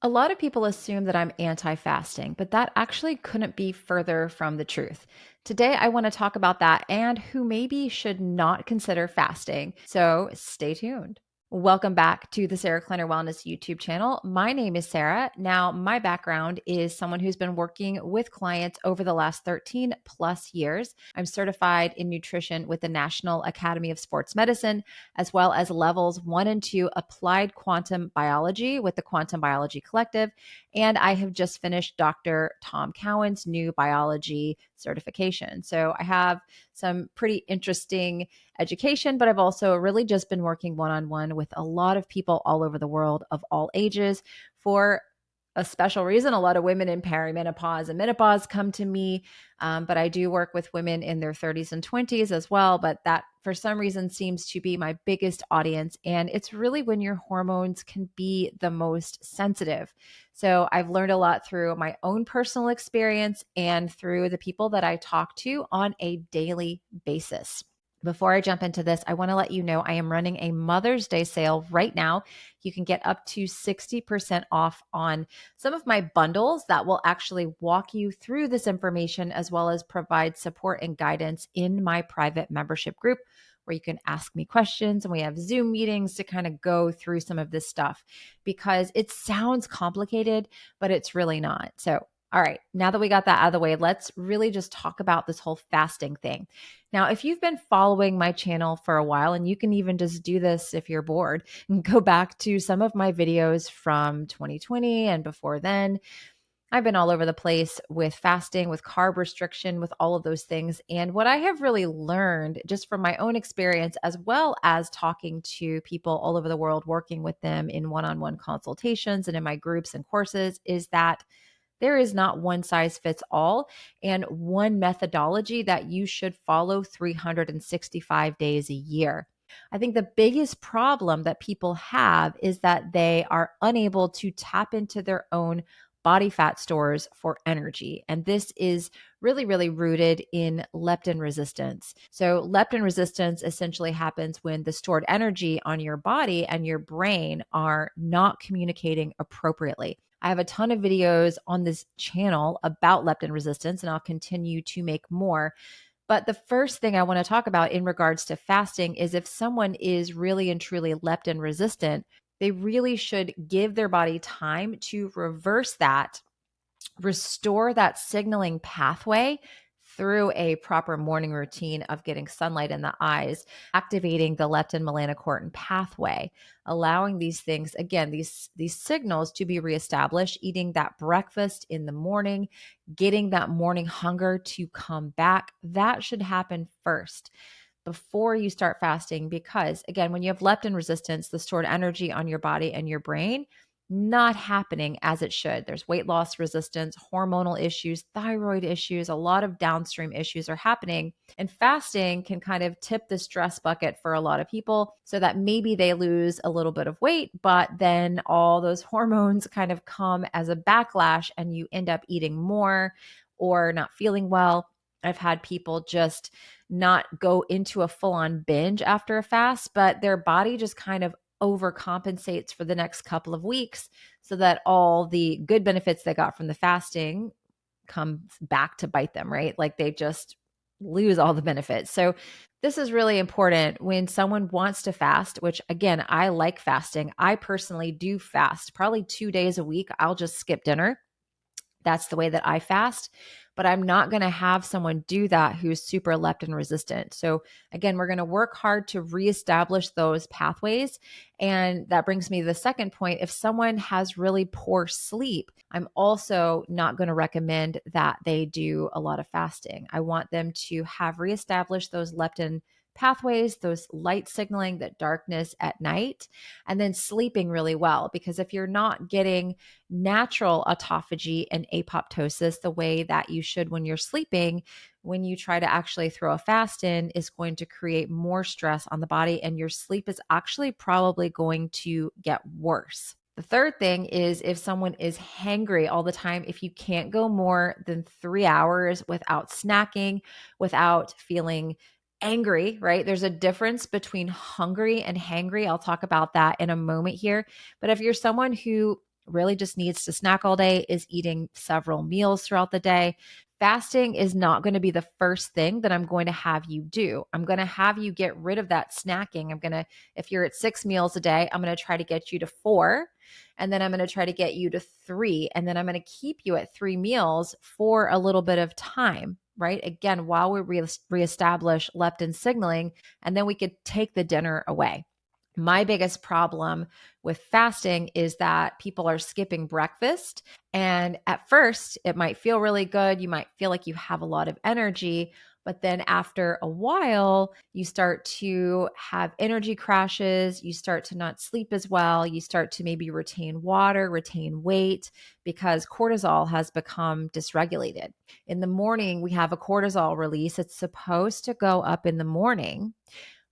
A lot of people assume that I'm anti fasting, but that actually couldn't be further from the truth. Today, I want to talk about that and who maybe should not consider fasting. So stay tuned. Welcome back to the Sarah Kleiner Wellness YouTube channel. My name is Sarah. Now, my background is someone who's been working with clients over the last 13 plus years. I'm certified in nutrition with the National Academy of Sports Medicine, as well as levels 1 and 2 applied quantum biology with the Quantum Biology Collective. And I have just finished Dr. Tom Cowan's new biology certification. So I have some pretty interesting education, but I've also really just been working one on one with a lot of people all over the world of all ages for a special reason. A lot of women in perimenopause and menopause come to me, but I do work with women in their 30s and 20s as well. But that, for some reason, seems to be my biggest audience. And it's really when your hormones can be the most sensitive. So I've learned a lot through my own personal experience and through the people that I talk to on a daily basis. Before I jump into this, I want to let you know I am running a Mother's Day sale right now. You can get up to 60% off on some of my bundles that will actually walk you through this information, as well as provide support and guidance in my private membership group where you can ask me questions. And we have Zoom meetings to kind of go through some of this stuff because it sounds complicated, but it's really not. So all right, now that we got that out of the way, let's really just talk about this whole fasting thing. Now, if you've been following my channel for a while, and you can even just do this if you're bored and go back to some of my videos from 2020 and before then, I've been all over the place with fasting, with carb restriction, with all of those things. And what I have really learned just from my own experience, as well as talking to people all over the world, working with them in one-on-one consultations and in my groups and courses, is that there is not one size fits all and one methodology that you should follow 365 days a year. I think the biggest problem that people have is that they are unable to tap into their own body fat stores for energy. And this is really, really rooted in leptin resistance. So, leptin resistance essentially happens when the stored energy on your body and your brain are not communicating appropriately. I have a ton of videos on this channel about leptin resistance, and I'll continue to make more. But the first thing I want to talk about in regards to fasting is if someone is really and truly leptin resistant, they really should give their body time to reverse that, restore that signaling pathway through a proper morning routine of getting sunlight in the eyes, activating the leptin melanocortin pathway, allowing these things, again, these signals to be reestablished, eating that breakfast in the morning, getting that morning hunger to come back. That should happen first before you start fasting, because again, when you have leptin resistance, the stored energy on your body and your brain not happening as it should. There's weight loss resistance, hormonal issues, thyroid issues, a lot of downstream issues are happening. And fasting can kind of tip the stress bucket for a lot of people so that maybe they lose a little bit of weight, but then all those hormones kind of come as a backlash and you end up eating more or not feeling well. I've had people just not go into a full on binge after a fast, but their body just kind of overcompensates for the next couple of weeks so that all the good benefits they got from the fasting come back to bite them, right? Like they just lose all the benefits. So this is really important when someone wants to fast, which again, I like fasting. I personally do fast probably 2 days a week. I'll just skip dinner. That's the way that I fast, but I'm not going to have someone do that who's super leptin resistant. So again, we're going to work hard to reestablish those pathways. And that brings me to the second point. If someone has really poor sleep, I'm also not going to recommend that they do a lot of fasting. I want them to have reestablished those leptin pathways, those light signaling, that darkness at night, and then sleeping really well. Because if you're not getting natural autophagy and apoptosis the way that you should when you're sleeping, when you try to actually throw a fast in, is going to create more stress on the body, and your sleep is actually probably going to get worse. The third thing is if someone is hangry all the time, if you can't go more than 3 hours without snacking, without feeling angry, right? There's a difference between hungry and hangry. I'll talk about that in a moment here. But if you're someone who really just needs to snack all day is eating several meals throughout the day. Fasting is not going to be the first thing that I'm going to have you do. I'm going to have you get rid of that snacking. If you're at 6 meals a day, I'm going to try to get you to 4. And then I'm going to try to get you to 3. And then I'm going to keep you at 3 meals for a little bit of time, right? Again, while we reestablish leptin signaling, and then we could take the dinner away. My biggest problem with fasting is that people are skipping breakfast. And at first, it might feel really good. You might feel like you have a lot of energy. But then after a while, you start to have energy crashes. You start to not sleep as well. You start to maybe retain water, retain weight, because cortisol has become dysregulated. In the morning, we have a cortisol release. It's supposed to go up in the morning.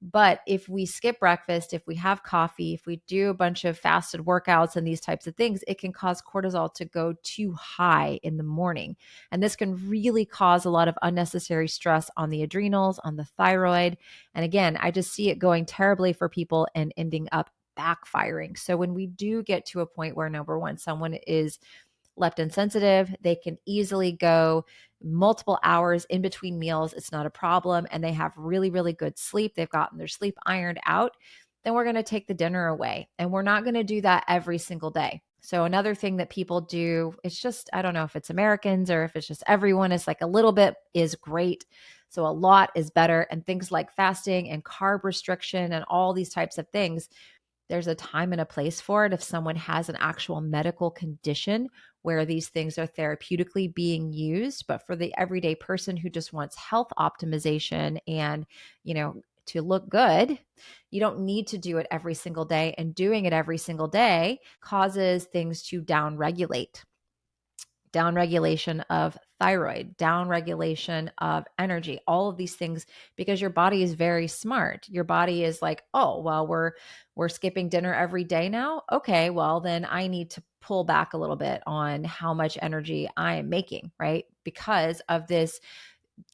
But if we skip breakfast, if we have coffee, if we do a bunch of fasted workouts and these types of things, it can cause cortisol to go too high in the morning. And this can really cause a lot of unnecessary stress on the adrenals, on the thyroid. And again, I just see it going terribly for people and ending up backfiring. So when we do get to a point where, number one, someone is leptin sensitive, they can easily go multiple hours in between meals. It's not a problem. And they have really, really good sleep. They've gotten their sleep ironed out. Then we're going to take the dinner away. And we're not going to do that every single day. So another thing that people do, it's just, I don't know if it's Americans or if it's just everyone, is like a little bit is great. So a lot is better. And things like fasting and carb restriction and all these types of things, there's a time and a place for it if someone has an actual medical condition where these things are therapeutically being used. But for the everyday person who just wants health optimization and, to look good, you don't need to do it every single day. And doing it every single day causes things to downregulation of thyroid, downregulation of energy, all of these things, because your body is very smart. Your body is like, oh, well, we're skipping dinner every day now. Okay, well, then I need to pull back a little bit on how much energy I am making, right? Because of this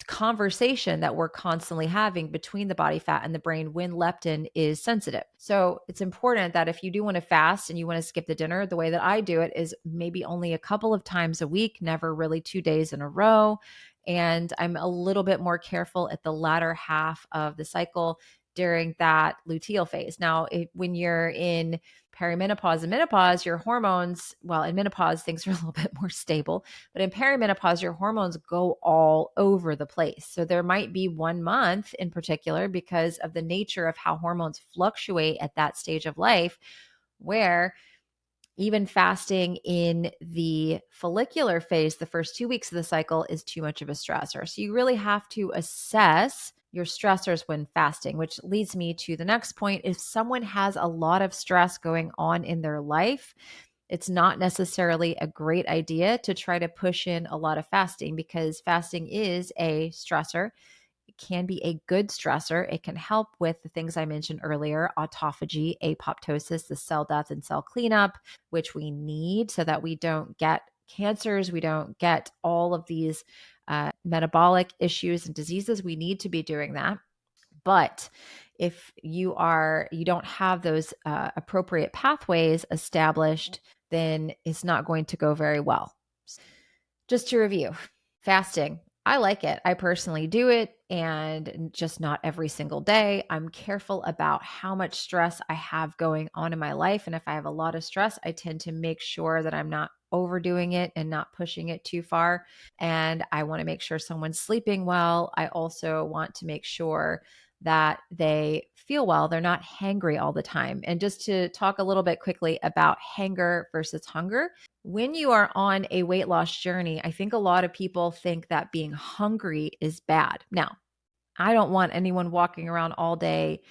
conversation that we're constantly having between the body fat and the brain when leptin is sensitive. So it's important that if you do want to fast and you want to skip the dinner, the way that I do it is maybe only a couple of times a week, never really 2 days in a row. And I'm a little bit more careful at the latter half of the cycle during that luteal phase. Now, when you're in perimenopause and menopause, your hormones, well, in menopause, things are a little bit more stable, but in perimenopause, your hormones go all over the place. So there might be 1 month in particular, because of the nature of how hormones fluctuate at that stage of life, where even fasting in the follicular phase, the first 2 weeks of the cycle, is too much of a stressor. So you really have to assess your stressors when fasting, which leads me to the next point. If someone has a lot of stress going on in their life, it's not necessarily a great idea to try to push in a lot of fasting, because fasting is a stressor. It can be a good stressor. It can help with the things I mentioned earlier: autophagy, apoptosis, the cell death and cell cleanup, which we need so that we don't get cancers, we don't get all of these metabolic issues and diseases. We need to be doing that. But if you don't have those appropriate pathways established, then it's not going to go very well. Just to review, fasting, I like it. I personally do it, and just not every single day. I'm careful about how much stress I have going on in my life. And if I have a lot of stress, I tend to make sure that I'm not overdoing it and not pushing it too far. And I want to make sure someone's sleeping well. I also want to make sure that they feel well. They're not hangry all the time. And just to talk a little bit quickly about hanger versus hunger. When you are on a weight loss journey, I think a lot of people think that being hungry is bad. Now, I don't want anyone walking around all day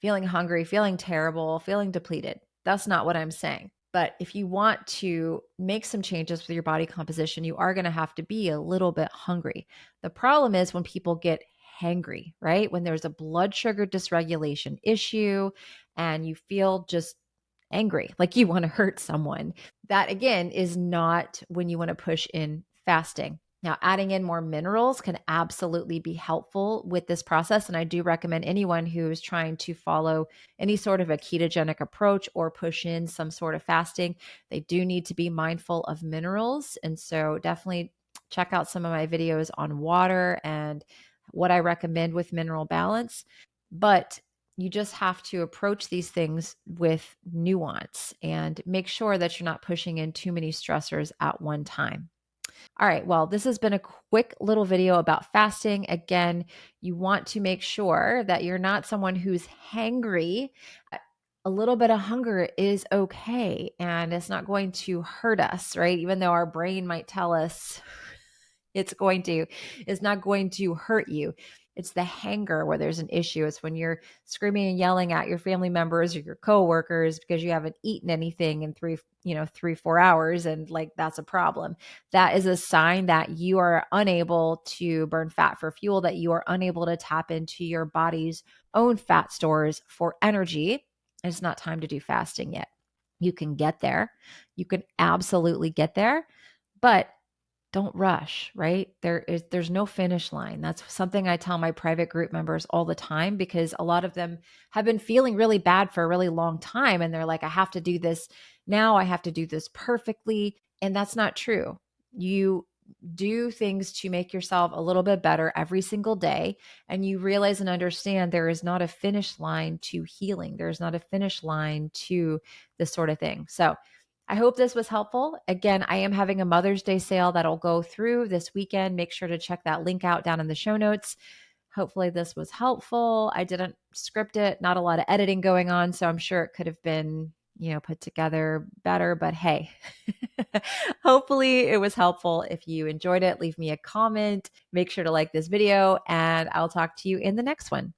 feeling hungry, feeling terrible, feeling depleted. That's not what I'm saying. But if you want to make some changes with your body composition, you are going to have to be a little bit hungry. The problem is when people get hangry, right? When there's a blood sugar dysregulation issue and you feel just angry, like you want to hurt someone. That again is not when you want to push in fasting. Now, adding in more minerals can absolutely be helpful with this process. And I do recommend anyone who is trying to follow any sort of a ketogenic approach or push in some sort of fasting, they do need to be mindful of minerals. And so definitely check out some of my videos on water and what I recommend with mineral balance. But you just have to approach these things with nuance and make sure that you're not pushing in too many stressors at one time. All right. Well, this has been a quick little video about fasting. Again, you want to make sure that you're not someone who's hangry. A little bit of hunger is okay and it's not going to hurt us, right? Even though our brain might tell us it's going to, it's not going to hurt you. It's the hanger where there's an issue. It's when you're screaming and yelling at your family members or your coworkers because you haven't eaten anything in 3, 4 hours. And like, that's a problem. That is a sign that you are unable to burn fat for fuel, that you are unable to tap into your body's own fat stores for energy. And it's not time to do fasting yet. You can get there. You can absolutely get there, but don't rush, right? There's no finish line. That's something I tell my private group members all the time because a lot of them have been feeling really bad for a really long time and they're like, I have to do this now, I have to do this perfectly, and that's not true. You do things to make yourself a little bit better every single day, and you realize and understand there is not a finish line to healing. There's not a finish line to this sort of thing. So I hope this was helpful. Again, I am having a Mother's Day sale that'll go through this weekend. Make sure to check that link out down in the show notes. Hopefully, this was helpful. I didn't script it, not a lot of editing going on, so I'm sure it could have been, put together better. But hey, hopefully it was helpful. If you enjoyed it, leave me a comment. Make sure to like this video, and I'll talk to you in the next one.